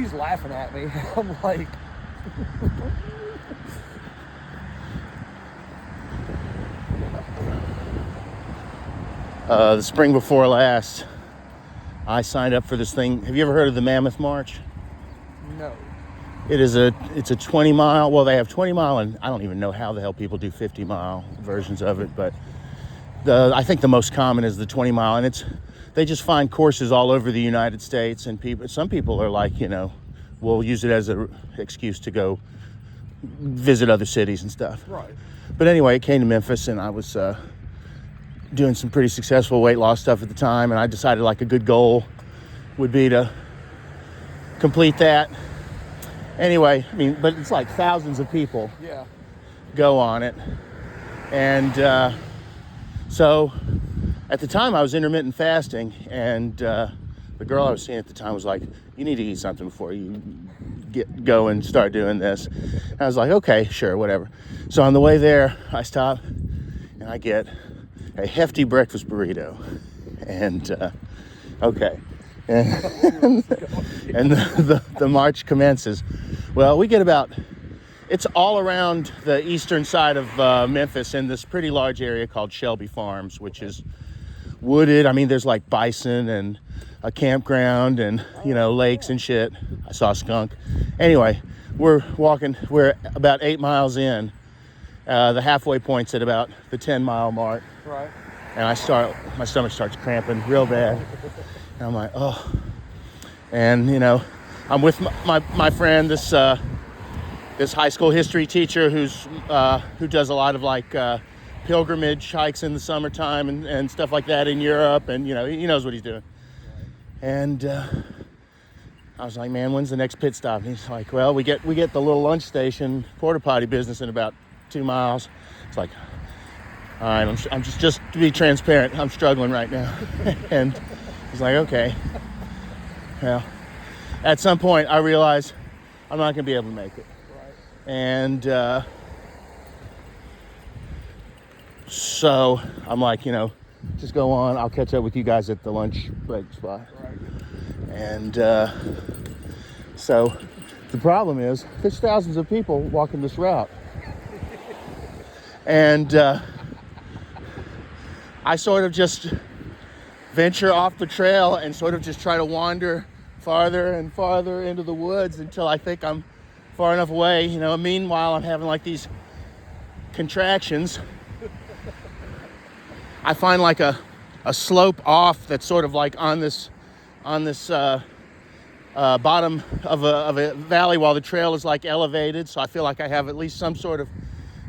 He's laughing at me. I'm like... The spring before last, I signed up for this thing. Have you ever heard of the Mammoth March? No. It's a 20 mile. Well, they have 20 mile, and I don't even know how the hell people do 50 mile versions of it. But I think the most common is the 20 mile, and they just find courses all over the United States. And some people are like, we'll use it as an excuse to go visit other cities and stuff. Right. But anyway, it came to Memphis, and I was doing some pretty successful weight loss stuff at the time, and I decided like a good goal would be to complete that. Anyway, but it's like thousands of people go on it. And so at the time I was intermittent fasting, and the girl I was seeing at the time was like, you need to eat something before you go and start doing this. And I was like, okay, sure, whatever. So on the way there, I stop and I get a hefty breakfast burrito, and okay, and the march commences. Well, we get it's all around the eastern side of Memphis in this pretty large area called Shelby Farms, which is wooded. There's like bison and a campground and lakes and shit. I saw a skunk. Anyway, we're about 8 miles in. The halfway point's at about the 10-mile mark. Right. And my stomach starts cramping real bad. And I'm like, oh. And, I'm with my friend, this high school history teacher who does a lot of like pilgrimage hikes in the summertime and stuff like that in Europe. And, he knows what he's doing. And I was like, man, when's the next pit stop? And he's like, well, we get the little lunch station porta potty business in about 2 miles. It's like, all right, I'm just to be transparent, I'm struggling right now. And he's like, okay. Well, at some point I realized I'm not gonna be able to make it. Right. And so I'm like, just go on. I'll catch up with you guys at the lunch break spot. Right. And so the problem is there's thousands of people walking this route. And I sort of just venture off the trail and sort of just try to wander farther and farther into the woods until I think I'm far enough away. Meanwhile, I'm having like these contractions. I find like a slope off that's sort of like on this bottom of a valley while the trail is like elevated. So I feel like I have at least some sort of,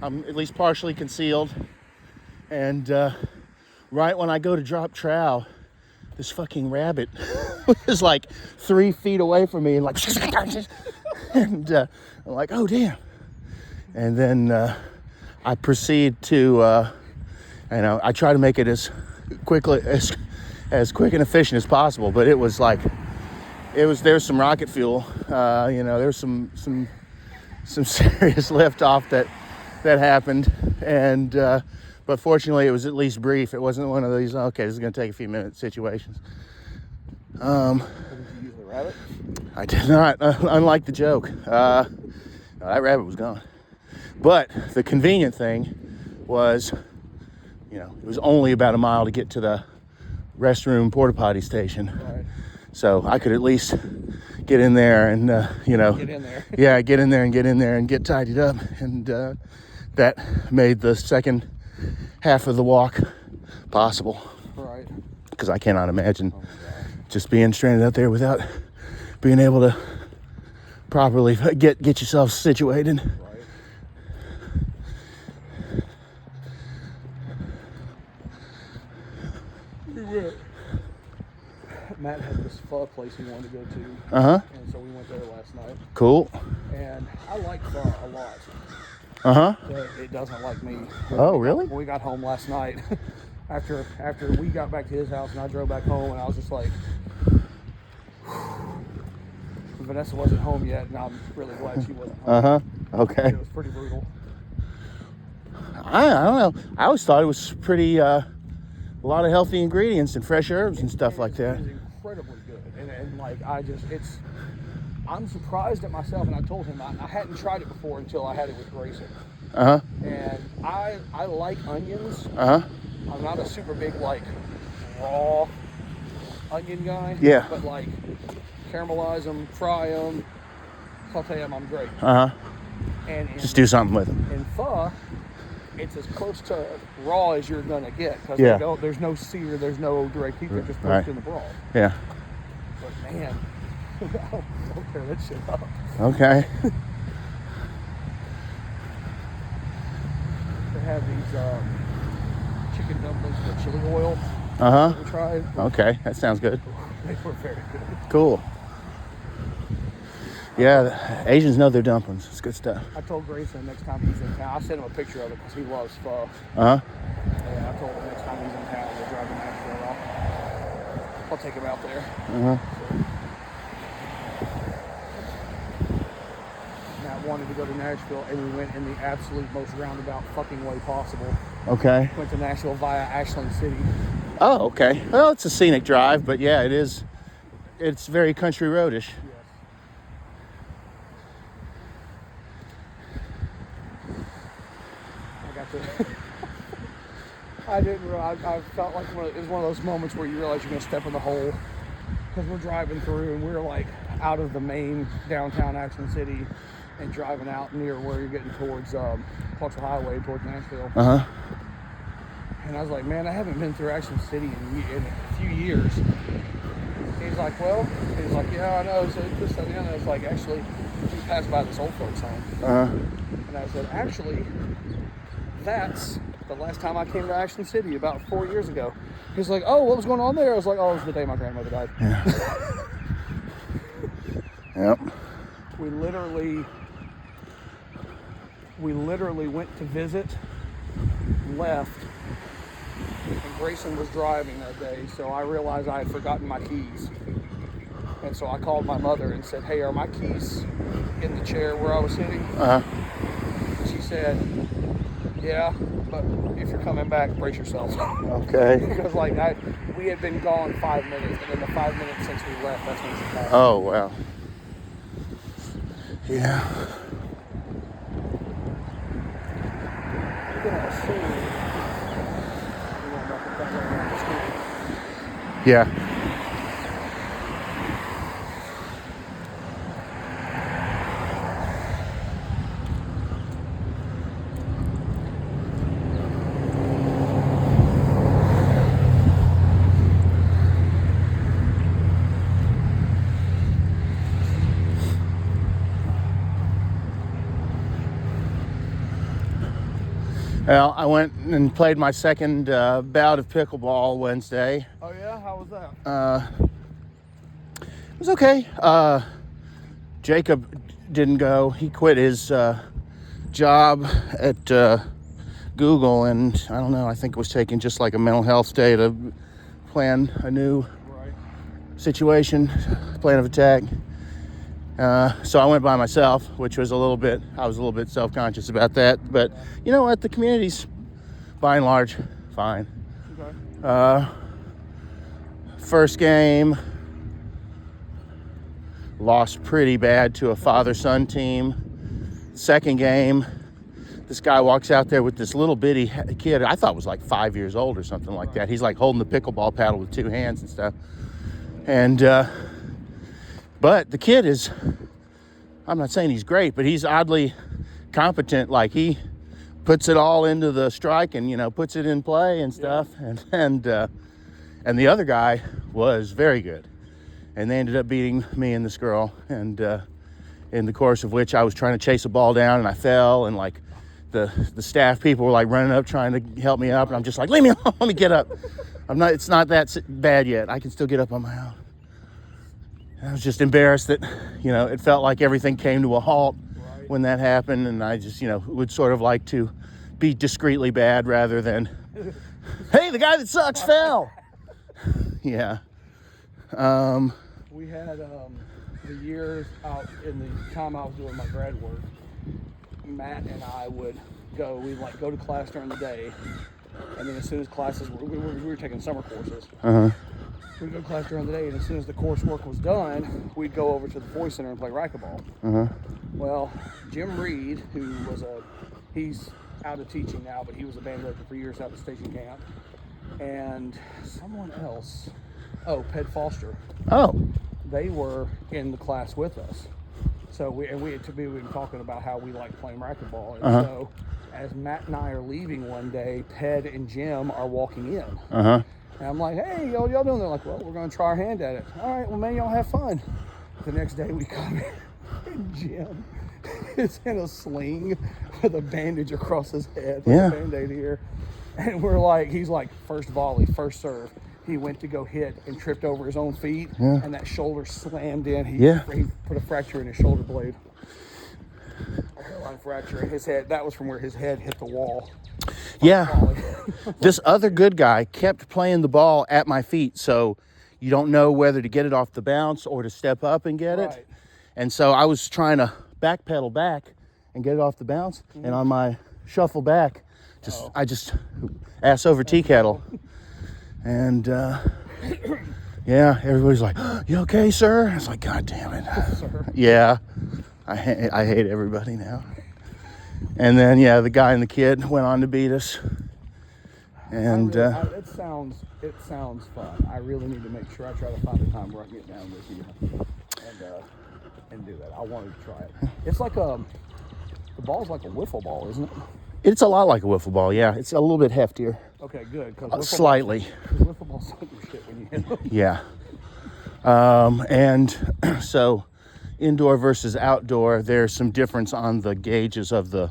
I'm at least partially concealed. And right when I go to drop trowel, this fucking rabbit is like 3 feet away from me and like, and I'm like, oh damn. And then I proceed to, I try to make it as quick and efficient as possible, but there's some rocket fuel, there's some serious lift off that happened, and but fortunately it was at least brief. It wasn't one of these, okay, this is going to take a few minutes situations. Did you use the rabbit? I did not, unlike the joke. That rabbit was gone. But the convenient thing was, it was only about a mile to get to the restroom porta potty station. Right. So I could at least get in there and, Get in there. Yeah, get in there and get tidied up. And that made the second half of the walk possible. Right. Because I cannot imagine just being stranded out there without being able to properly get yourself situated. Right. We went. Matt had this pho place he wanted to go to. Uh-huh. And so we went there last night. Cool. And I like pho a lot. Uh-huh. But it doesn't like me. Oh, really? When we got home last night, after we got back to his house and I drove back home, and I was just like, Vanessa wasn't home yet, and I'm really glad she wasn't home. Uh-huh. Okay. It was pretty brutal. I don't know. I always thought it was pretty, a lot of healthy ingredients and fresh herbs and stuff like that. It's incredibly good. And like, I'm surprised at myself, and I told him I hadn't tried it before until I had it with Grayson. And I like onions. I'm not a super big like raw onion guy. Yeah. But like caramelize them, fry them, saute them. I'm great. And Just do something with them. In pho, it's as close to raw as you're gonna get because there's no sear, there's no direct heat. They're just cooked in the broth. Yeah. But man, don't tear that shit up. Okay. They have these chicken dumplings with chili oil. We tried. Okay, that sounds good. They were very good. Cool. Yeah, the Asians know their dumplings. It's good stuff. I told Grayson next time he's in town, I sent him a picture of it because he loves pho. And I told him next time he's in town, we'll drive to Nashville. I'll take him out there. Matt wanted to go to Nashville, and we went in the absolute most roundabout fucking way possible. Okay. Went to Nashville via Ashland City. Oh, okay. Well, it's a scenic drive, but yeah, it is. It's very country roadish. Yes. I got to. I didn't realize. I felt like it was one of those moments where you realize you're gonna step in the hole because we're driving through and we're like out of the main downtown Ashland City and driving out near where you're getting towards Clarksville Highway towards Nashville. And I was like, man, I haven't been through Ashland City in a few years. He's like, well, yeah, I know. So this and that. I was like, actually, you passed by this old folks home. And I said, actually, that's the last time I came to Ashland City about 4 years ago. He's like, oh, what was going on there? I was like, oh, it was the day my grandmother died. Yeah. Yep. We literally went to visit, left, and Grayson was driving that day, so I realized I had forgotten my keys. And so I called my mother and said, hey, are my keys in the chair where I was sitting? And she said, yeah, but if you're coming back, brace yourself. Okay. Because we had been gone 5 minutes, and in the 5 minutes since we left, that's when she passed. Oh, wow. Yeah. I'm gonna assume you won't knock it back around the school. Yeah. Well, I went and played my second bout of pickleball Wednesday. Oh yeah? How was that? It was okay. Jacob didn't go. He quit his job at Google, and I don't know, I think it was taking just like a mental health day to plan a new situation, plan of attack. So I went by myself, which was I was a little bit self-conscious about that. But you know what? The community's, by and large, fine. Okay. First game, lost pretty bad to a father-son team. Second game, this guy walks out there with this little bitty kid. I thought was like 5 years old or something like that. He's like holding the pickleball paddle with two hands and stuff. And but the kid is, I'm not saying he's great, but he's oddly competent. Like he puts it all into the strike and, puts it in play and stuff. Yeah. And the other guy was very good. And they ended up beating me and this girl. And in the course of which I was trying to chase a ball down and I fell, and like the staff people were like running up trying to help me up. And I'm just like, leave me alone, let me get up. It's not that bad yet. I can still get up on my own. I was just embarrassed that, it felt like everything came to a halt when that happened. And I just, would sort of like to be discreetly bad rather than, hey, the guy that sucks fell. Yeah. We had the years out in the time I was doing my grad work, Matt and I would we'd go to class during the day. And then as soon as classes we were taking summer courses. we'd go to class during the day, and as soon as the coursework was done, we'd go over to the Boys Center and play racquetball. Well, Jim Reed, who was he's out of teaching now, but he was a band director for years out at Station Camp, and someone else, Ped Foster. They were in the class with us. So we had been talking about how we like playing racquetball. And so as Matt and I are leaving one day, Ped and Jim are walking in. And I'm like, hey, y'all doing? They're like, well, we're going to try our hand at it. All right, well, man, y'all have fun. The next day we come in, and Jim is in a sling with a bandage across his head, with a Band-Aid here. And we're like, he's like, first volley, first serve. He went to go hit and tripped over his own feet, and that shoulder slammed in. He put a fracture in his shoulder blade. A hairline fracture in his head. That was from where his head hit the wall. This other good guy kept playing the ball at my feet, so you don't know whether to get it off the bounce or to step up and get it. And so I was trying to backpedal back and get it off the bounce, and on my shuffle back, I just ass over tea kettle. And everybody's like, you okay, sir? I was like, God damn it. Yeah, I hate everybody now. And then the guy and the kid went on to beat us. And it sounds fun. I really need to make sure I try to find a time where I can get down with you and do that. I wanted to try it. It's like the ball's like a wiffle ball, isn't it? It's a lot like a wiffle ball, yeah. It's a little bit heftier. Okay, good. Slightly. Wiffle balls don't do shit when you hit them. Yeah. And so indoor versus outdoor, there's some difference on the gauges of the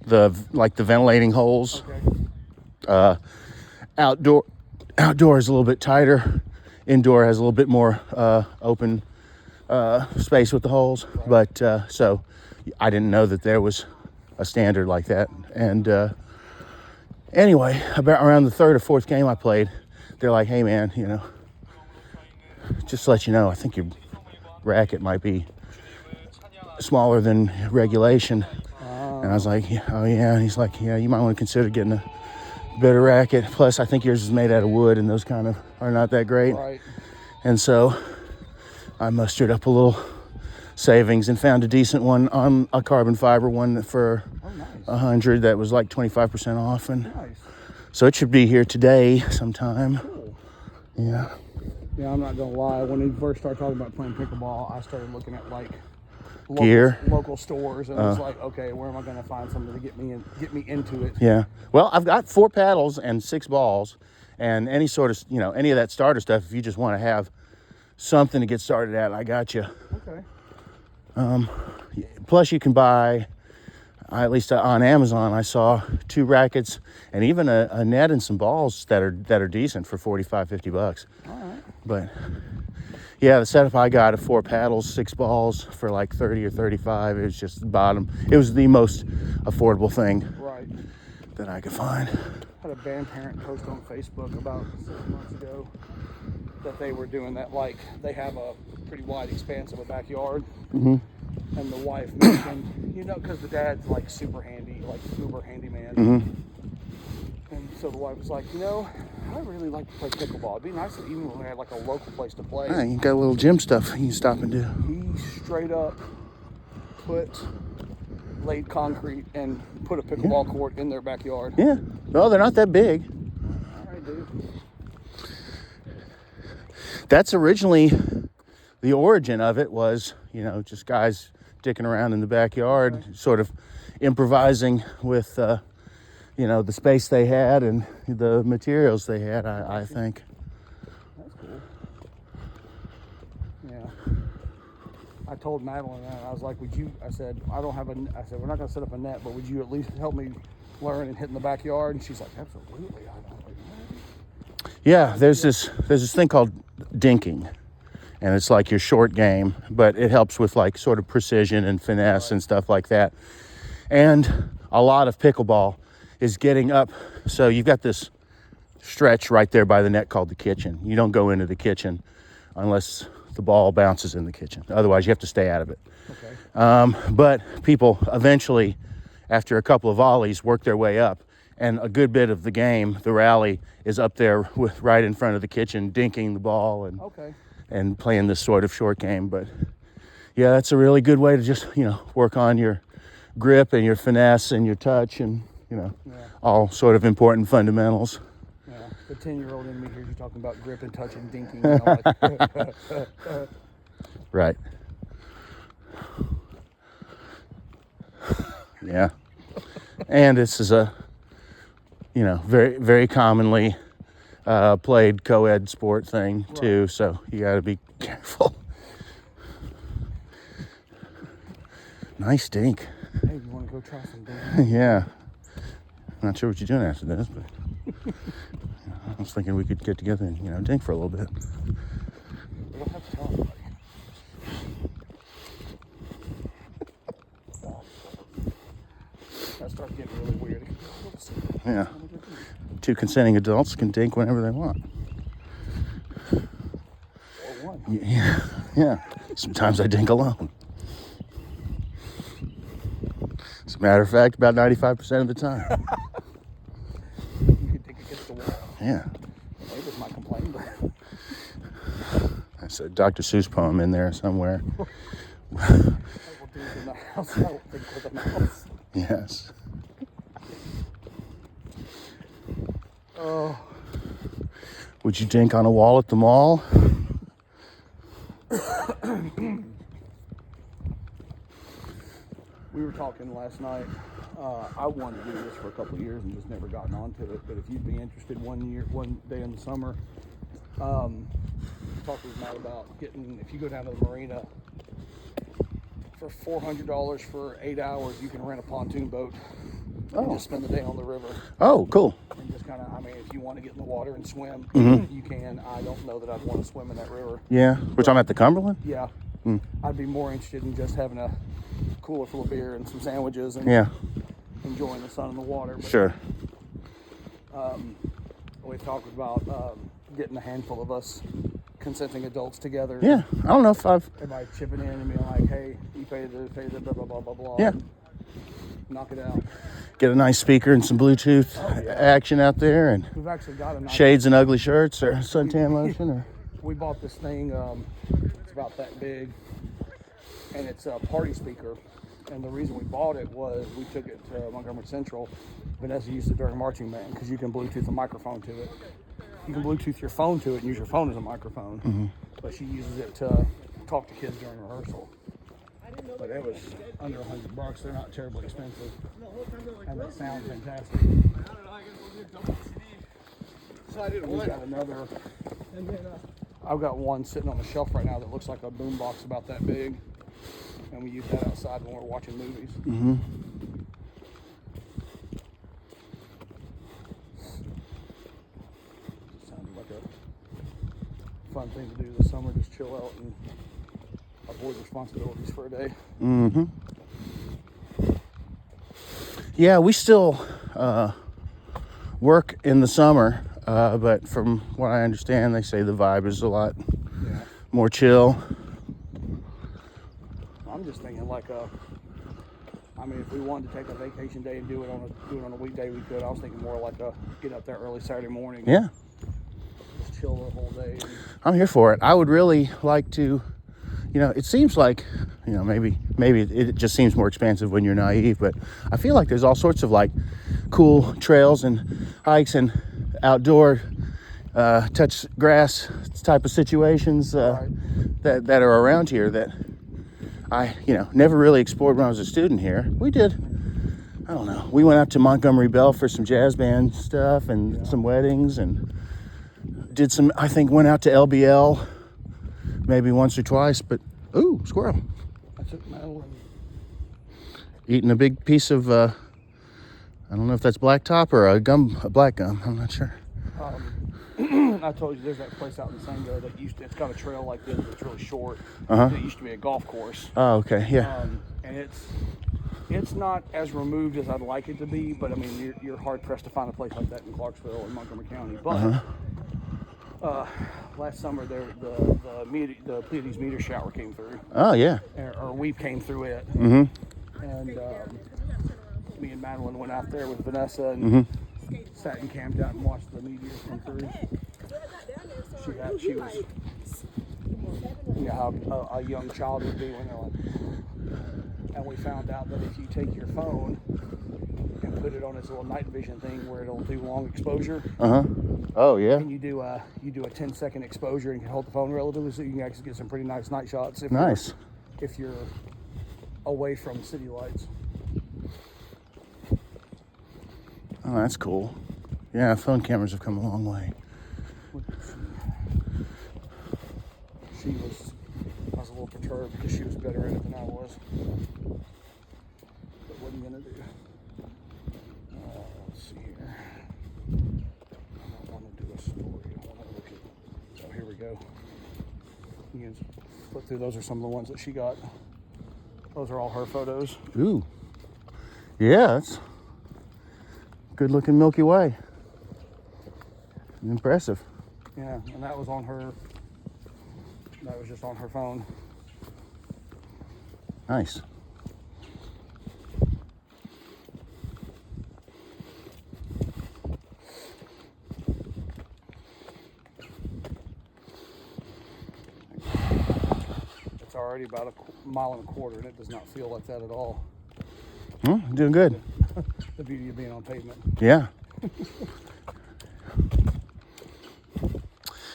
ventilating holes. Okay. Outdoor is a little bit tighter. Indoor has a little bit more open space with the holes. But so I didn't know that there was a standard like that. And anyway, about around the third or fourth game I played, they're like, hey man, just to let you know, I think your racket might be smaller than regulation. And I was like, oh yeah. And he's like, yeah, you might want to consider getting a better racket. Plus, I think yours is made out of wood, and those kind of are not that great. Right. And so I mustered up a little savings and found a decent one on a carbon fiber one for $100 that was like 25% off. And so it should be here today sometime. Cool. Yeah. Yeah, I'm not gonna lie. When we first started talking about playing pickleball, I started looking at like local stores, and I was like, okay, where am I gonna find something to get me into it? Yeah. Well, I've got 4 paddles and 6 balls, and any sort of any of that starter stuff. If you just want to have something to get started at, I got you. Okay. Plus, you can buy, at least on Amazon, I saw 2 rackets and even a net and some balls that are decent for $45-50. All right. But yeah, the setup I got of 4 paddles, 6 balls for like 30 or 35. It was just the bottom. It was the most affordable thing that I could find. I had a band parent post on Facebook about 6 months ago that they were doing that. Like, they have a pretty wide expanse of a backyard. And the wife mentioned, because the dad's like super handy, like uber handyman. And so the wife was like, I really like to play pickleball. It'd be nice if even when we had like a local place to play. You got a little gym stuff you can stop and do. He straight up laid concrete and put a pickleball court in their backyard. Yeah. No, they're not that big. All right, dude. That's originally the origin of it was, just guys dicking around in the backyard, sort of improvising with, the space they had and the materials they had, I think. That's cool. Yeah. I told Madeline that. I was like, I said, we're not going to set up a net, but would you at least help me learn and hit in the backyard? And she's like, absolutely. Yeah, there's this thing called dinking. And it's like your short game, but it helps with like sort of precision and finesse and stuff like that. And a lot of pickleball is getting up. So you've got this stretch right there by the net called the kitchen. You don't go into the kitchen unless the ball bounces in the kitchen. Otherwise, you have to stay out of it. Okay. But people eventually, after a couple of volleys, work their way up And a good bit of the game, the rally, is up there right in front of the kitchen, dinking the ball and playing this sort of short game. But yeah, that's a really good way to just, work on your grip and your finesse and your touch and, all sort of important fundamentals. Yeah, the 10-year-old in me hears you talking about grip and touch and dinking. And I'm like, Right. Yeah. And this is a, very, very commonly played co-ed sport thing too. So you got to be careful. Nice dink. Hey, you want to go try some dinking? Yeah. Not sure what you're doing after this, but I was thinking we could get together and, dink for a little bit. We don't have to talk, buddy. That starts getting really weird. Yeah. Two consenting adults can dink whenever they want. Or one. Yeah. Sometimes I dink alone. As a matter of fact, about 95% of the time. You could dink against the wall. Yeah. The neighbors might complain, but That's a Dr. Seuss poem in there somewhere. I will do it in the house. I don't think with the mouse. Yes. Oh. Would you dink on a wall at the mall? We were talking last night. I wanted to do this for a couple of years and just never gotten onto it. But if you'd be interested one day in the summer, talk with Matt about getting, if you go down to the marina, for $400 for 8 hours, you can rent a pontoon boat and just spend the day on the river. Oh, cool. And just kind of, if you want to get in the water and swim, Mm-hmm. you can. I don't know that I'd want to swim in that river. Yeah. We're talking about the Cumberland? Yeah. I'd be more interested in just having a cooler full of beer and some sandwiches and enjoying the sun and the water. But, Sure. we talked about getting a handful of us consenting adults together. Yeah. I don't know if Everybody chipping in and being like, hey, you pay the blah, blah, blah, blah, blah. Yeah. Knock it out. get a nice speaker and some Bluetooth action out there, and We've actually got a nice shades and ugly shirts or suntan lotion. Or we bought this thing, it's about that big, and it's a party speaker. And the reason we bought it was we took it to Montgomery Central. Vanessa used it during marching band because you can Bluetooth a microphone to it. You can Bluetooth your phone to it and use your phone as a microphone. Mm-hmm. But she uses it to talk to kids during rehearsal. But it was under $100. They're not terribly expensive. And that sounds fantastic. We've got another. I've got one sitting on the shelf right now that looks like a boombox about that big. And we use that outside when we're watching movies. mm-hmm. Sounded like a fun thing to do this summer, just chill out and avoid responsibilities for a day. Mm-hmm. Yeah, we still work in the summer, but from what I understand, they say the vibe is a lot more chill. I'm just thinking like if we wanted to take a vacation day and do it on a weekday, we could. I was thinking more like get up there early Saturday morning. Yeah, just chill the whole day. I'm here for it. I would really like to. It seems like, maybe it just seems more expansive when you're naive, but I feel like there's all sorts of like cool trails and hikes and outdoor touch grass type of situations that are around here that I, never really explored when I was a student here. We did, I don't know, we went out to Montgomery Bell for some jazz band stuff and some weddings, and went out to LBL maybe once or twice, but ooh, squirrel. I took Madeline. Eating a big piece of, I don't know if that's blacktop or a black gum, I'm not sure. I told you there's that place out in Sango that it's got a trail like this that's really short. Uh-huh. It used to be a golf course. Oh, okay, yeah. And it's not as removed as I'd like it to be, but you're hard pressed to find a place like that in Clarksville and Montgomery County. But last summer the Pleiades meteor shower came through. Oh, yeah. Or we came through it. Mm-hmm. And me and Madeline went out there with Vanessa and sat and camped out and watched the meteors come through. She was, you know how a young child would be when they're like, and we found out that if you take your phone and put it on its little night vision thing where it'll do long exposure. Oh yeah. And you do a 10-second exposure and you can hold the phone relatively, so you can actually get some pretty nice night shots. If you're away from city lights. Oh, that's cool. Yeah, phone cameras have come a long way. I was a little perturbed because she was better at it than I was. But what are you gonna do? Let's see here. I don't want to do a story. I want to look at. Oh, here we go. You can flip through. Those are some of the ones that she got. Those are all her photos. Ooh. Yeah, that's good looking Milky Way. Impressive. Yeah, and that was on her. That was just on her phone. Nice. It's already about a mile and a quarter, and it does not feel like that at all. Doing good. The beauty of being on pavement. Yeah.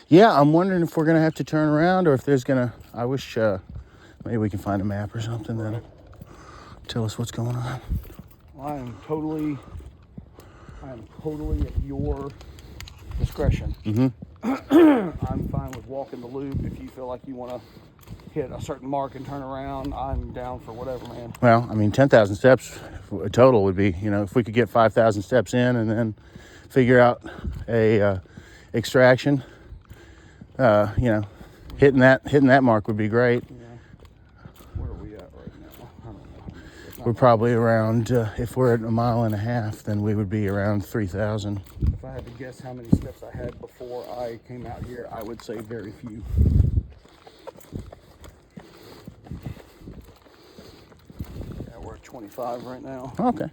Yeah, I'm wondering if we're going to have to turn around or if there's going to... I wish maybe we can find a map or something that'll tell us what's going on. I am totally at your discretion. I'm fine with walking the loop. If you feel like you want to hit a certain mark and turn around, I'm down for whatever, man. Well, I mean, 10,000 steps total would be, you know, if we could get 5,000 steps in and then figure out a extraction, you know, hitting that mark would be great. Yeah. Where are we at right now? I don't know. We're probably around, if we're at a mile and a half, then we would be around 3,000. If I had to guess how many steps I had before I came out here, I would say very few. Yeah, we're at 25 right now. Okay.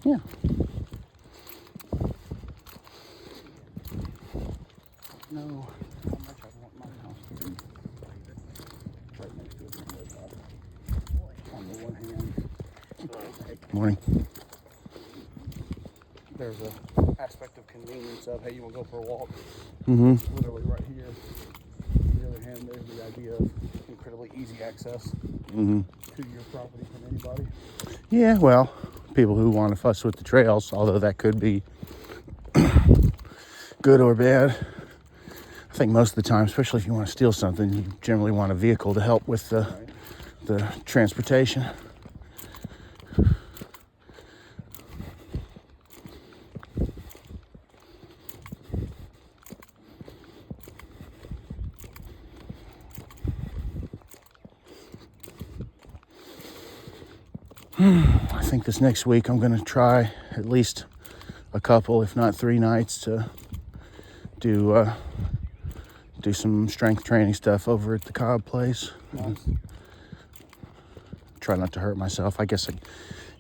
Yeah. No, how much I want my house to be. Right next to it. On the one hand, Morning. there's a aspect of convenience of, hey, you want to go for a walk? Literally right here. On the other hand, there's the idea of incredibly easy access to your property from anybody. Yeah, well, people who want to fuss with the trails, although that could be good or bad. I think most of the time, especially if you want to steal something, you generally want a vehicle to help with the transportation. I think this next week I'm going to try at least a couple, if not 3 nights, to do some strength training stuff over at the Cobb place. Nice. Try not to hurt myself. I guess I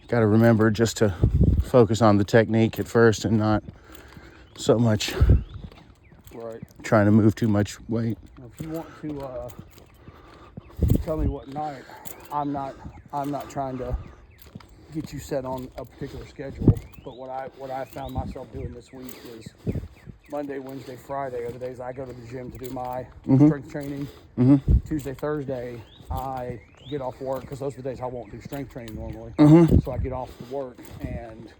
got to remember just to focus on the technique at first and not so much trying to move too much weight. If you want to tell me what night, I'm not trying to get you set on a particular schedule, but what I found myself doing this week is Monday, Wednesday, Friday are the days I go to the gym to do my strength training. Tuesday, Thursday, I get off work because those are the days I won't do strength training normally. So I get off to work and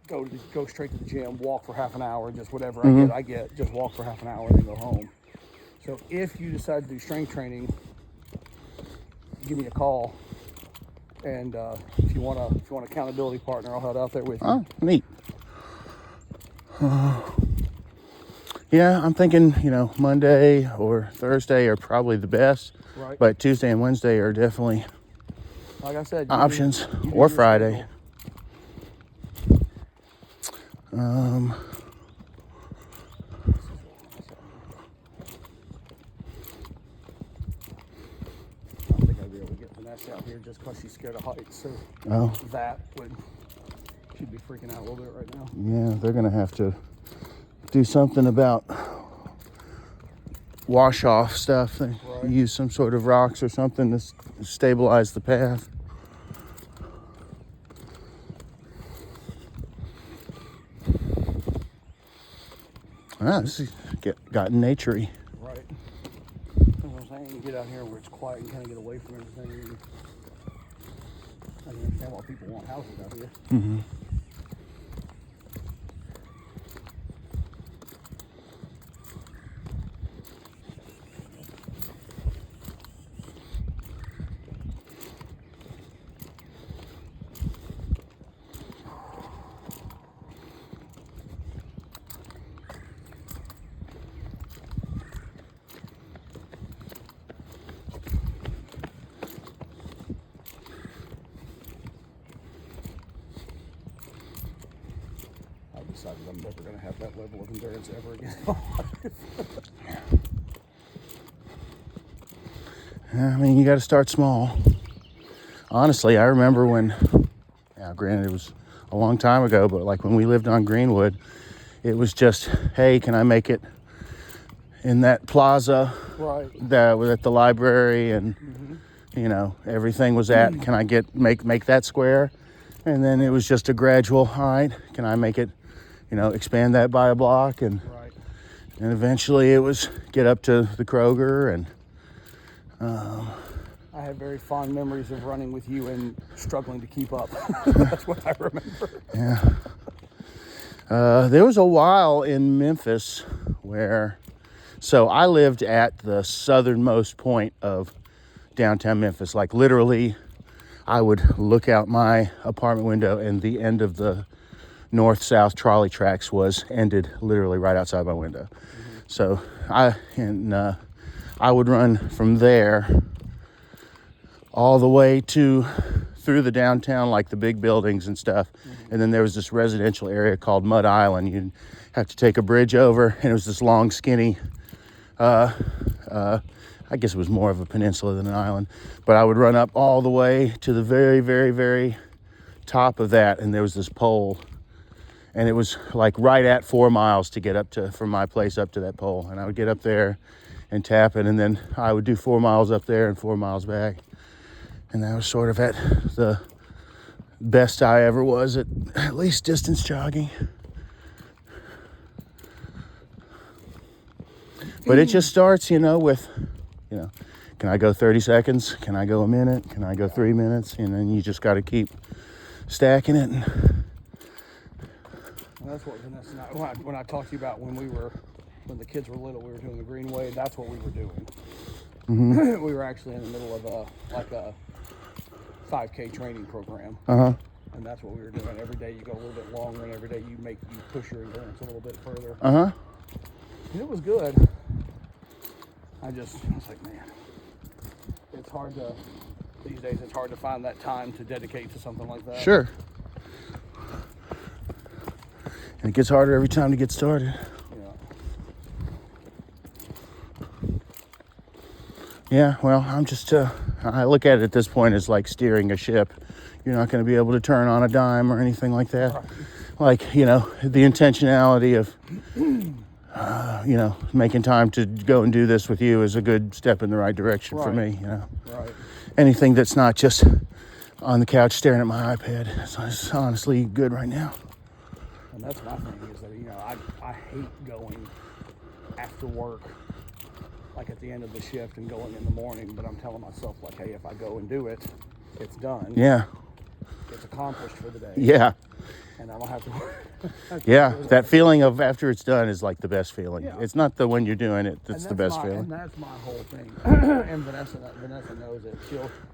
go straight to the gym, walk for half an hour, just whatever I get, just walk for half an hour and then go home. So if you decide to do strength training, give me a call. And if you want an accountability partner, I'll head out there with you. Oh, neat. Yeah, I'm thinking, Monday or Thursday are probably the best. Right. But Tuesday and Wednesday are definitely, like I said, options. Or Friday. I don't think I'll be able to get to Vanessa out here just because she's scared of heights. So she'd be freaking out a little bit right now. Yeah, they're gonna have to do something about wash off stuff. They use some sort of rocks or something to stabilize the path. This has gotten naturey. Right. That's what I'm saying. You get out here where it's quiet and kind of get away from everything. I can understand why people want houses out here. Mm-hmm. Decided I'm never going to have that level of endurance ever again. I mean, you got to start small. Honestly, I remember when, granted it was a long time ago, but like when we lived on Greenwood, it was just, hey, can I make it in that plaza that was at the library, and you know, everything was at, can I make that square? And then it was just a gradual, all right, can I make it, you know, expand that by a block, and eventually it was get up to the Kroger, and I have very fond memories of running with you and struggling to keep up. That's what I remember. Yeah. There was a while in Memphis where, so I lived at the southernmost point of downtown Memphis. Like literally, I would look out my apartment window and the end of the north-south trolley tracks ended literally right outside my window. So I would run from there all the way through the downtown, like the big buildings and stuff. And then there was this residential area called Mud Island. You'd have to take a bridge over, and it was this long, skinny, I guess it was more of a peninsula than an island, but I would run up all the way to the very, very, very top of that, and there was this pole. And it was like right at 4 miles to get from my place up to that pole. And I would get up there and tap it, and then I would do 4 miles up there and 4 miles back. And that was sort of at the best I ever was at least distance jogging. But it just starts, with, can I go 30 seconds? Can I go a minute? Can I go 3 minutes? And then you just got to keep stacking it. That's what Vanessa and I, when I talked to you about when the kids were little, we were doing the Green Way. That's what we were doing. Mm-hmm. We were actually in the middle of a 5K training program. And that's what we were doing. Every day you go a little bit longer, and every day you push your endurance a little bit further. And it was good. I was like, man, these days it's hard to find that time to dedicate to something like that. Sure. And it gets harder every time to get started. Yeah, well, I'm just, I look at it at this point as like steering a ship. You're not going to be able to turn on a dime or anything like that. Right. Like, the intentionality of, making time to go and do this with you is a good step in the right direction for me, Right. Anything that's not just on the couch staring at my iPad is honestly good right now. And that's my thing is that, I hate going after work, like at the end of the shift and going in the morning, but I'm telling myself, like, hey, if I go and do it, it's done. Yeah. It's accomplished for the day. Yeah. And I don't have to work. Yeah, that feeling of after it's done is like the best feeling. Yeah. It's not the when you're doing it that's the best feeling. And that's my whole thing. And Vanessa knows it.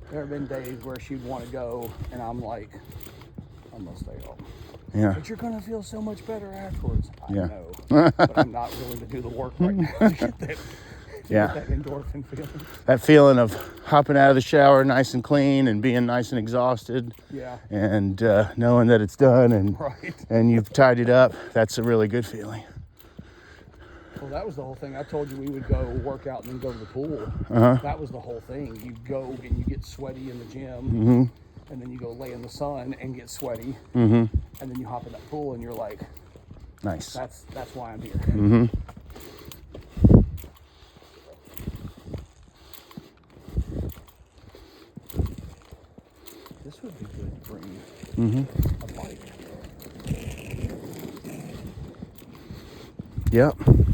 There have been days where she'd want to go, and I'm like, I'm going to stay home. Yeah. But you're going to feel so much better afterwards. I yeah. know. But I'm not willing to do the work right now to get that. That endorphin feeling. That feeling of hopping out of the shower nice and clean and being nice and exhausted. Yeah. And knowing that it's done and you've tied it up. That's a really good feeling. Well, that was the whole thing. I told you we would go work out and then go to the pool. That was the whole thing. You go and you get sweaty in the gym, and then you go lay in the sun and get sweaty, and then you hop in that pool and you're like, nice. That's why I'm here. This would be good to bring a bike. Yep. Another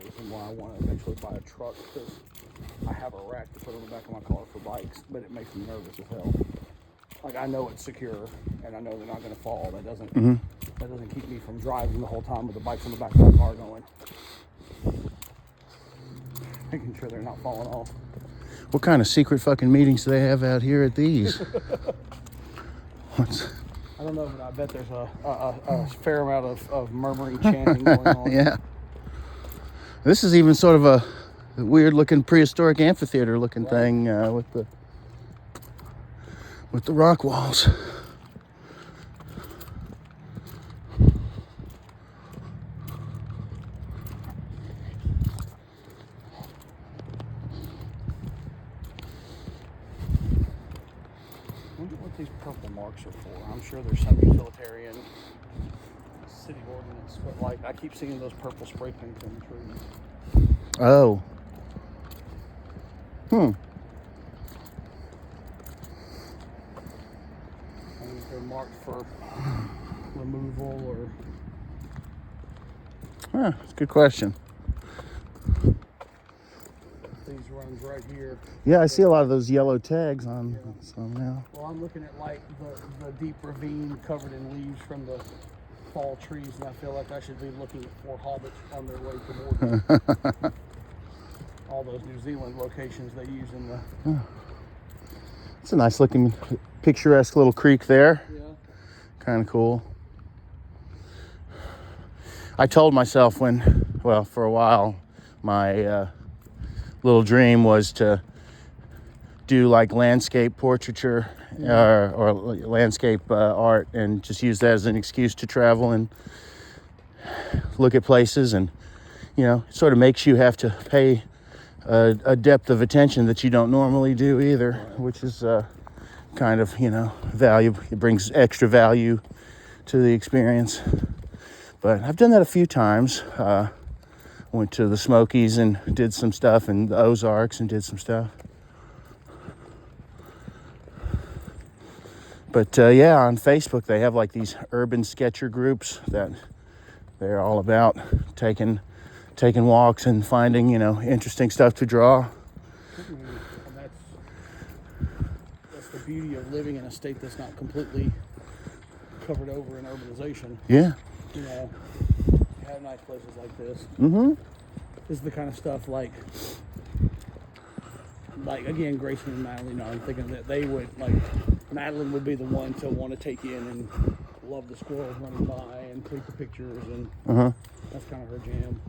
reason why I want to eventually buy a truck, because I have a rack to put on the back of my car for bikes, but it makes me nervous as hell. Like, I know it's secure, and I know they're not going to fall. That doesn't keep me from driving the whole time with the bikes on the back of my car going. Making sure they're not falling off. What kind of secret fucking meetings do they have out here at these? I don't know, but I bet there's a fair amount of murmuring, chanting going on. Yeah. This is even sort of a weird-looking prehistoric amphitheater-looking thing with the rock walls. I wonder what these purple marks are for. I'm sure there's some utilitarian city ordinance, but like I keep seeing those purple spray paints on the trees. Oh. I think they're marked for removal or. That's a good question. These runs right here. Yeah, I see a lot of those yellow tags on some now. Well, I'm looking at like the deep ravine covered in leaves from the fall trees, and I feel like I should be looking for hobbits on their way to Mordor. All those New Zealand locations they use in the. It's a nice looking, picturesque little creek there. Yeah. Kind of cool. I told myself for a while, my little dream was to do like landscape portraiture or landscape art, and just use that as an excuse to travel and look at places, and it sort of makes you have to pay a depth of attention that you don't normally do either, which is kind of value. It brings extra value to the experience. But I've done that a few times. Went to the Smokies and did some stuff, and the Ozarks and did some stuff. But on Facebook they have like these urban sketcher groups that they're all about taking walks and finding interesting stuff to draw. And that's the beauty of living in a state that's not completely covered over in urbanization. Yeah. You have nice places like this. Mm-hmm. This is the kind of stuff like again, Grayson and Madeline. I'm thinking that they would Madeline would be the one to want to take you in and love the squirrels running by and take the pictures, and that's kind of her jam.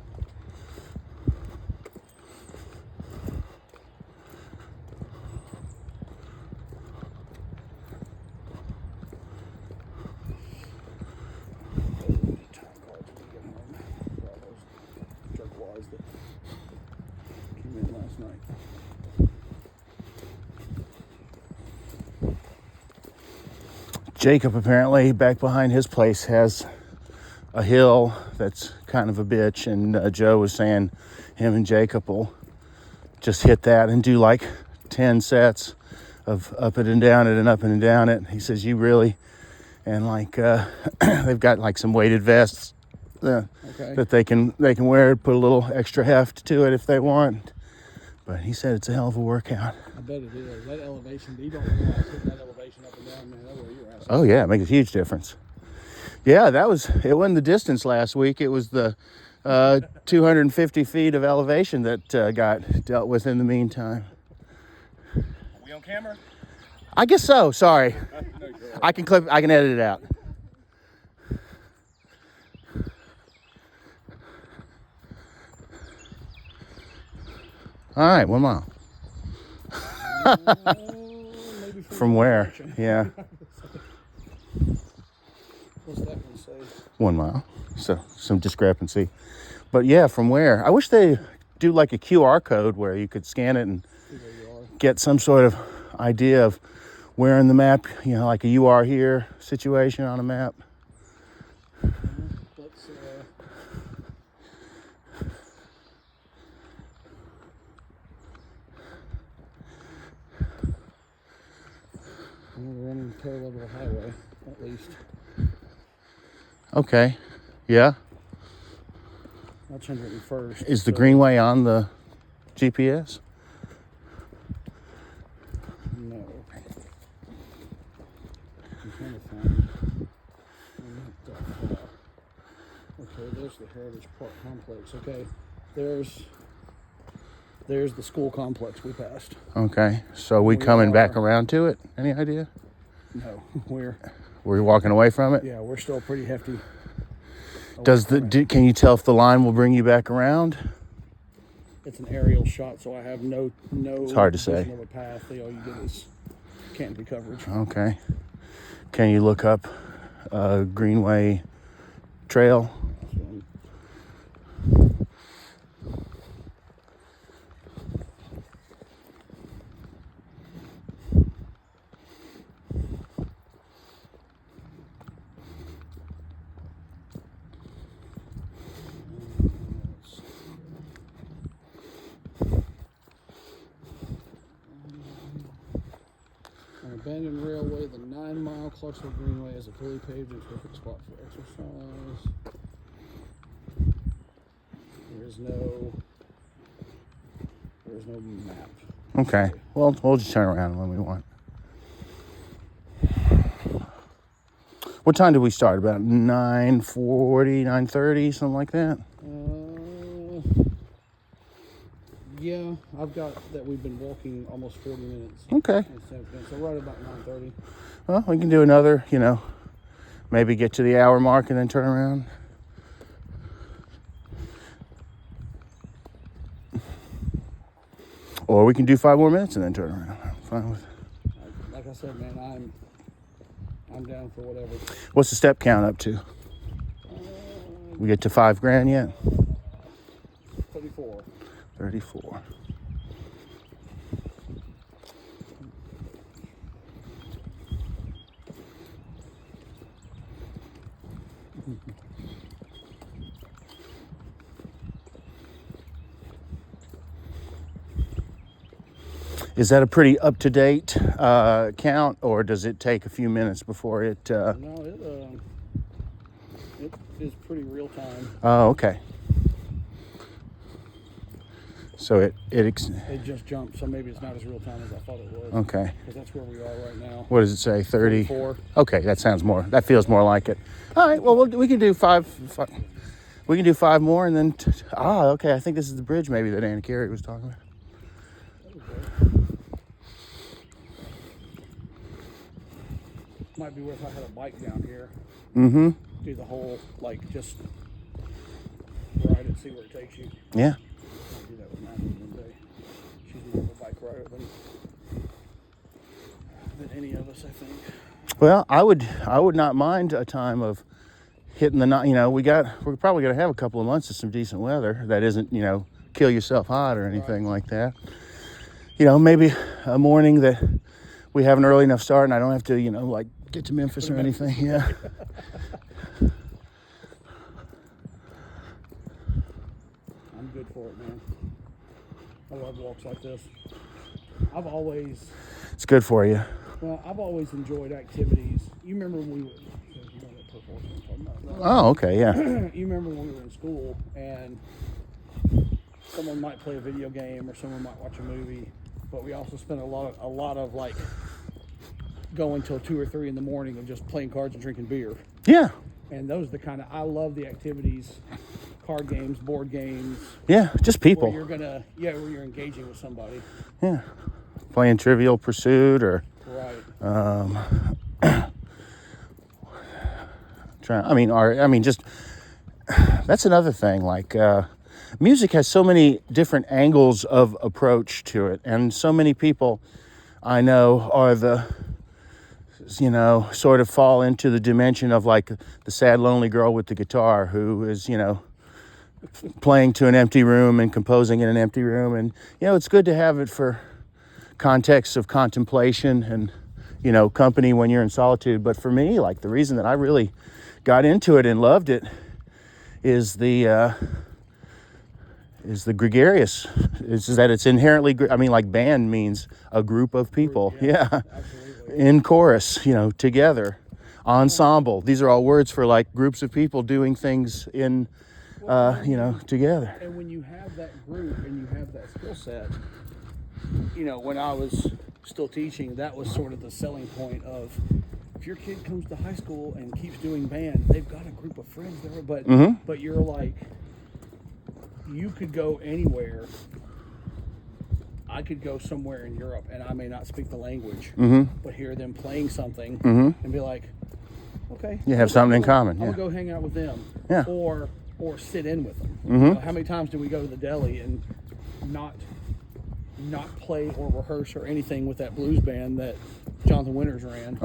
Jacob apparently back behind his place has a hill that's kind of a bitch, and Joe was saying him and Jacob will just hit that and do like 10 sets of up it and down it and up and down it. He says you really, and they've got like some weighted vests that they can wear, put a little extra heft to it if they want. But he said it's a hell of a workout. I bet it is. That elevation, you don't realize hitting that elevation up and down, man. That's where you're at. Oh yeah, it makes a huge difference. Yeah, it wasn't the distance last week. It was the 250 feet of elevation that got dealt with in the meantime. Are we on camera? I guess so. Sorry. I can edit it out. All right, 1 mile. From where? Yeah. What's that one say? 1 mile. So some discrepancy. But yeah, from where? I wish they do like a QR code where you could scan it and get some sort of idea of where in the map, like a "you are here" situation on a map. Let's, we're running parallel to the highway, at least. Okay. Yeah. That's 101st. Is the Greenway on the GPS? No. I'm trying to find. Not that far. Okay, there's the Heritage Park Complex. Okay, there's the school complex we passed. Okay. So we coming back around to it? Any idea? No, We're walking away from it? yeah, we're still pretty hefty. Can you tell if the line will bring you back around? It's an aerial shot, so I have no. It's hard to say. Of a path. All you get is canopy coverage. Okay. Can you look up Greenway Trail? An abandoned railway, the 9-mile Clarksville Green Way is a fully paved and perfect spot for exercise. There's no map. Okay. Well, we'll just turn around when we want. What time did we start? About 9:40, 9:30, something like that? Yeah, I've got that we've been walking almost 40 minutes. Okay. So right about 9:30. Well, we can do another, maybe get to the hour mark and then turn around. Or we can do 5 more minutes and then turn around. I'm fine with it. Like I said, man, I'm down for whatever. What's the step count up to? We get to $5,000 yet? 34. 34. Is that a pretty up-to-date count, or does it take a few minutes before it... No, it is pretty real time. Oh, okay. So it just jumped, so maybe it's not as real time as I thought it was. Okay. Because that's where we are right now. What does it say? 30? 34. Okay, that feels more like it. All right, well, we can do five. We can do 5 more, and then... okay, I think this is the bridge maybe that Anna Carey was talking about. Might be worth if I had a bike down here. Mm-hmm. Do the whole, just ride it, see where it takes you. Yeah. I'll do that with Madeline one day. She's more of a bike rider than any of us, I think. Well, I would not mind a time of hitting the night. We're probably going to have a couple of months of some decent weather that isn't, kill yourself hot or anything like that. Maybe a morning that we have an early enough start and I don't have to, get to Memphis or anything. Yeah. I'm good for it, man. I love walks like this. It's good for you. Well, I've always enjoyed activities. You remember when we were... Oh, okay, yeah. You remember when we were in school and someone might play a video game or someone might watch a movie, but we also spent a lot of going till 2 or 3 in the morning and just playing cards and drinking beer. Yeah. And those are I love the activities, card games, board games. Yeah, just people. Where you're engaging with somebody. Yeah. Playing Trivial Pursuit or... Right. That's another thing. Music has so many different angles of approach to it, and so many people I know are you know, sort of fall into the dimension of like the sad, lonely girl with the guitar who is, you know, playing to an empty room and composing in an empty room. And, you know, it's good to have it for contexts of contemplation and, you know, company when you're in solitude. But for me, like, the reason that I really got into it and loved it is the gregarious. Is that it's inherently, I mean, like, band means a group of people. Yeah. Absolutely. In chorus, you know, together. Ensemble. These are all words for like groups of people doing things in, you know, together. And when you have that group and you have that skill set, you know, when I was still teaching, that was sort of the selling point of, if your kid comes to high school and keeps doing band, they've got a group of friends there. But you're like, you could go anywhere. I could go somewhere in Europe and I may not speak the language, but hear them playing something and be like, okay, You have something in common. I'm Yeah. gonna go hang out with them, Yeah. or sit in with them. You know, how many times do we go to the deli and not play or rehearse or anything with that blues band that Jonathan Winters ran,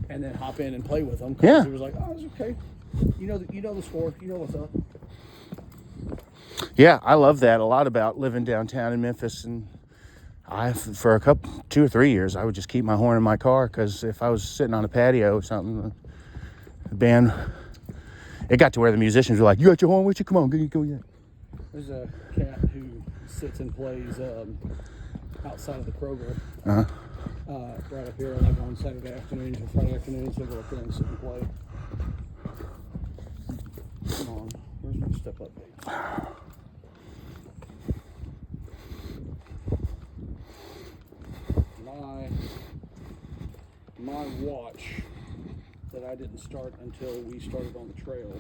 and then hop in and play with them? Yeah. He was like, oh, it's okay. You know the score. You know what's up. Yeah, I love that a lot about living downtown in Memphis. And for 2 or 3 years, I would just keep my horn in my car, because if I was sitting on a patio or something, the band, it got to where the musicians were like, you got your horn with you? Come on, go get it. There's a cat who sits and plays outside of the Kroger. Right up here, like on Saturday afternoons or Friday afternoons, they'll go up there and sit and play. Come on, where's my step up date? My watch that I didn't start until we started on the trail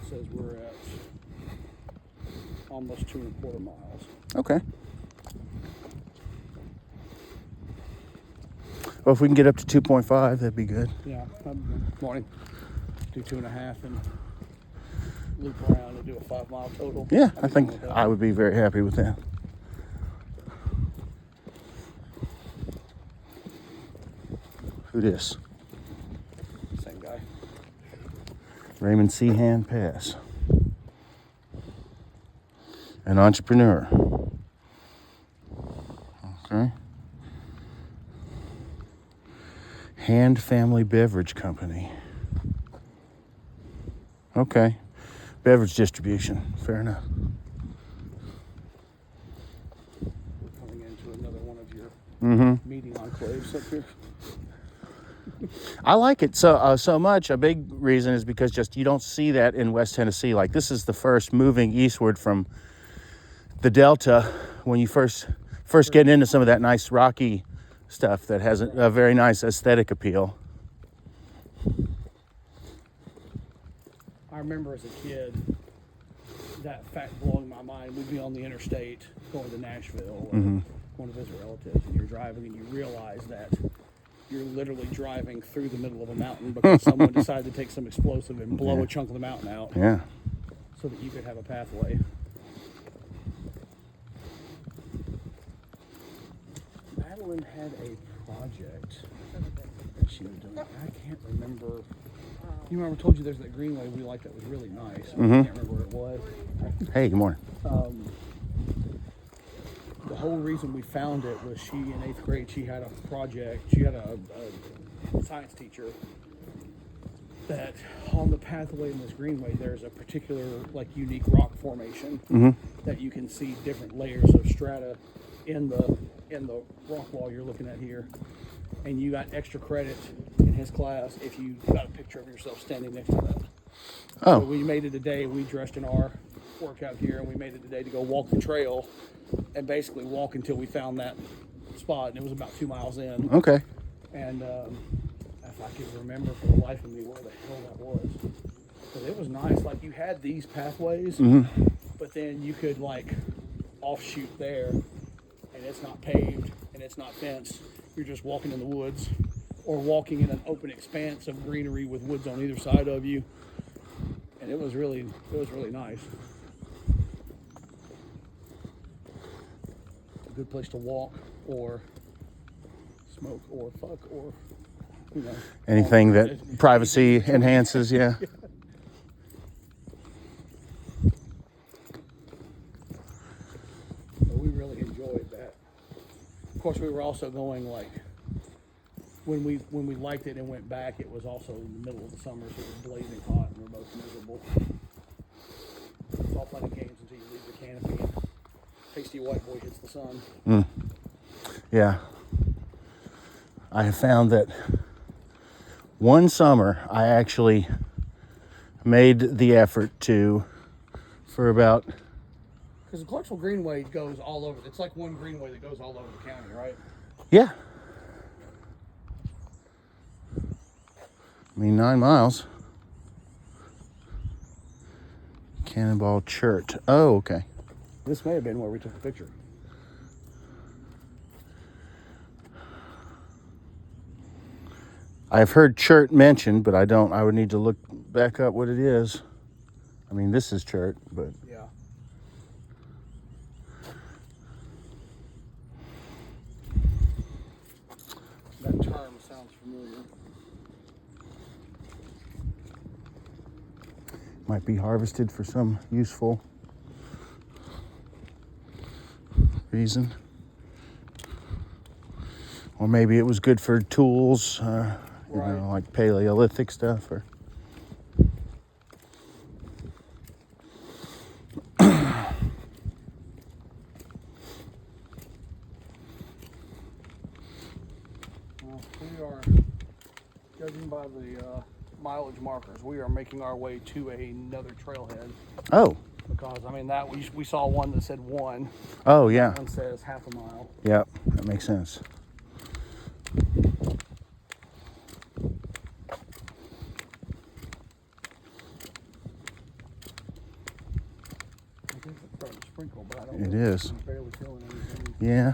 says we're at almost 2.25 miles. Okay. Well, if we can get up to 2.5, that'd be good. Yeah, morning. Do 2.5 and loop around and do a 5 mile total. Yeah, I'd I be think fine with that. I would be very happy with that. Who this? Same guy. Raymond Seahan Pass. An entrepreneur. Okay. Hand Family Beverage Company. Okay. Beverage distribution. Fair enough. We're coming into another one of your meeting enclaves up here. I like it so much. A big reason is because just you don't see that in West Tennessee. Like, this is the first moving eastward from the Delta, when you first getting into some of that nice rocky stuff that has a very nice aesthetic appeal. I remember as a kid, that fact blowing my mind. We'd be on the interstate going to Nashville, or going to visit relatives, and you're driving and you realize that you're literally driving through the middle of a mountain because someone decided to take some explosive and blow a chunk of the mountain out Yeah. so that you could have a pathway. Madeline had a project that she was doing. I can't remember. You remember I told you there's that greenway we liked that was really nice. I can't remember where it was. Hey, good morning. The whole reason we found it was she, in 8th grade, she had a project. She had a science teacher that on the pathway in this greenway, there's a particular, like, unique rock formation that you can see different layers of strata in the rock wall you're looking at here. And you got extra credit in his class if you got a picture of yourself standing next to that. Oh. So we made it a day. We dressed in our workout gear, and we made it a day to go walk the trail and basically walk until we found that spot. And it was about 2 miles in. Okay. And if I could remember for the life of me where the hell that was. But it was nice. Like, you had these pathways, but then you could, like, offshoot there, and it's not paved and it's not fenced. You're just walking in the woods or walking in an open expanse of greenery with woods on either side of you. And it was really nice. A good place to walk or smoke or fuck or you know, anything that privacy enhances. Yeah. But we really enjoyed that. Of course, we were also going like when we liked it and went back. It was also in the middle of the summer, so it was blazing hot, and we're both miserable. It's all fun and games until you leave the canopy and pasty white boy hits the sun. Yeah. I have found that one summer I actually made the effort to, for about, Because the Clarksville Green Way goes all over. It's like one greenway that goes all over the county, right? yeah. I mean, 9 miles. Cannonball Church. Oh, okay. This may have been where we took the picture. I've heard Churt mentioned, but I don't. I would need to look back up what it is. I mean, this is Churt, but Yeah. That term sounds familiar. might be harvested for some useful reason. Or maybe it was good for tools, you know, like Paleolithic stuff. Or We are, judging by the mileage markers, we are making our way to another trailhead. oh, Because, I mean, that we saw one that said 1. oh yeah, One says half a mile. yep, that makes sense. I think it's starting to sprinkle, but I don't It know. is. I'm barely feeling anything. Yeah.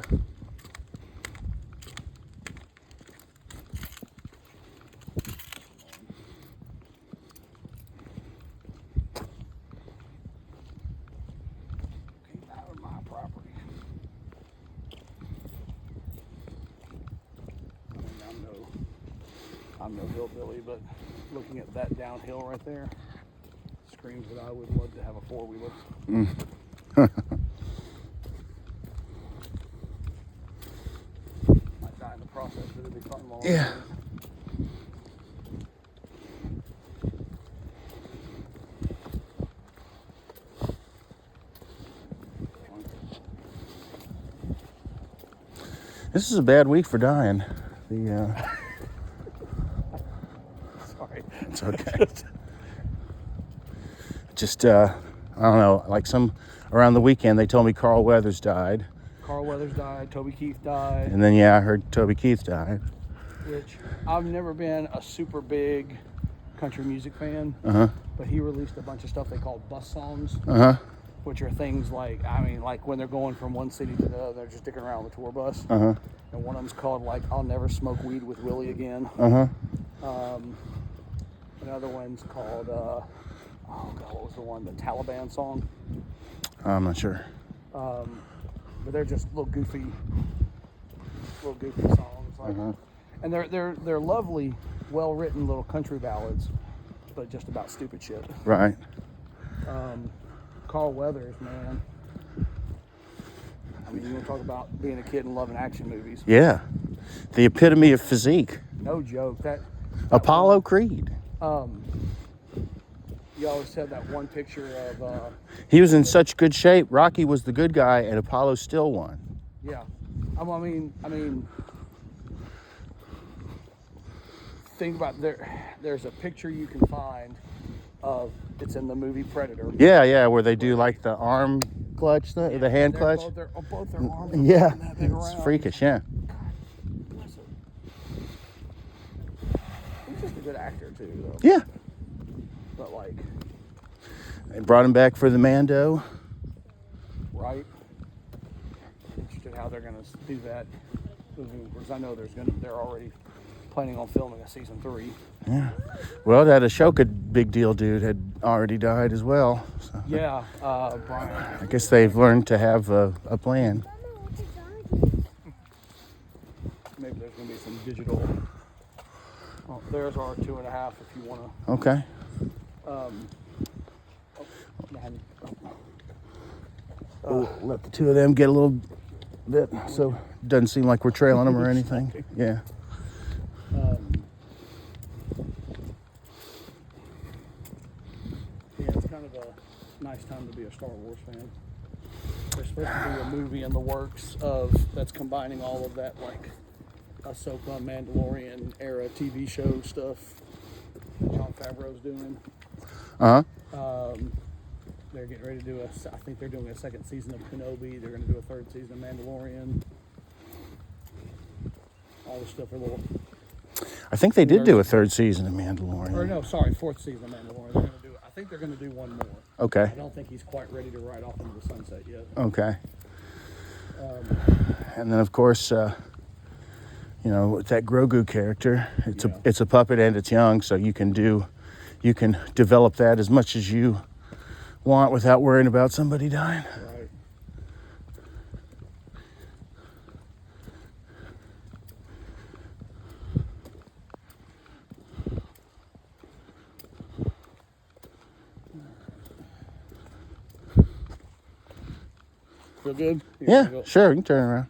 Keep out of my property. I mean, I'm no hillbilly, but looking at that downhill right there screams that I would love to have a 4-wheeler. Might die in the process, but it'd be fun while I'm Yeah. doing it. This is a bad week for dying. Sorry. It's okay. Just I don't know. Like around the weekend, they told me Carl Weathers died, Carl Weathers died. Toby Keith died. and then I heard Toby Keith died. Which I've never been a super big country music fan, but he released a bunch of stuff they called bus songs, which are things like, like when they're going from one city to the other, they're just sticking around on the tour bus. And one of them's called like "I'll Never Smoke Weed with Willie Again." Another one's called oh god, what was the one? The Taliban song. I'm not sure. But they're just little goofy songs. Like, and they're lovely, well-written little country ballads, but just about stupid shit. Right. Carl Weathers, man. I mean, you want to talk about being a kid and loving action movies? Yeah. The epitome of physique. No joke. That Apollo Creed. You always had that one picture of. He was in such good shape. Rocky was the good guy, and Apollo still won. Yeah, I mean, think about there's a picture you can find of it's in the movie Predator. Yeah, where they do like the arm clutch, the hand clutch. Both their arms. Yeah, that big it's around. freakish. Yeah. Bless him. He's just a good actor too, though. Yeah. But like, They brought him back for the Mando. right? Interested how they're gonna do that moving, because I know they're already planning on filming a season 3. Yeah. Well, that Ashoka big deal dude had already died as well. So Yeah, Brian. I guess they've learned to have a plan. Maybe there's gonna be some digital Oh, there's our 2.5 if you want to. Okay. Behind you. We'll let the two of them get a little bit, so it doesn't seem like we're trailing them or anything. Yeah. Yeah, it's kind of a nice time to be a Star Wars fan. There's supposed to be a movie in the works that's combining all of that, like Ahsoka, Mandalorian era TV show stuff that Jon Favreau's doing. They're getting ready to do I think they're doing a second season of Kenobi. They're going to do a third season of Mandalorian. All the stuff are little. I think they did do a third season of Mandalorian. Or no, sorry, fourth season of Mandalorian. They're going to do. I think they're going to do one more. Okay. I don't think he's quite ready to ride off into the sunset yet. Okay. And then, of course, with that Grogu character, it's a puppet and it's young, so you can develop that as much as you want without worrying about somebody dying. Right. Feel good? Yeah, sure, you can turn around.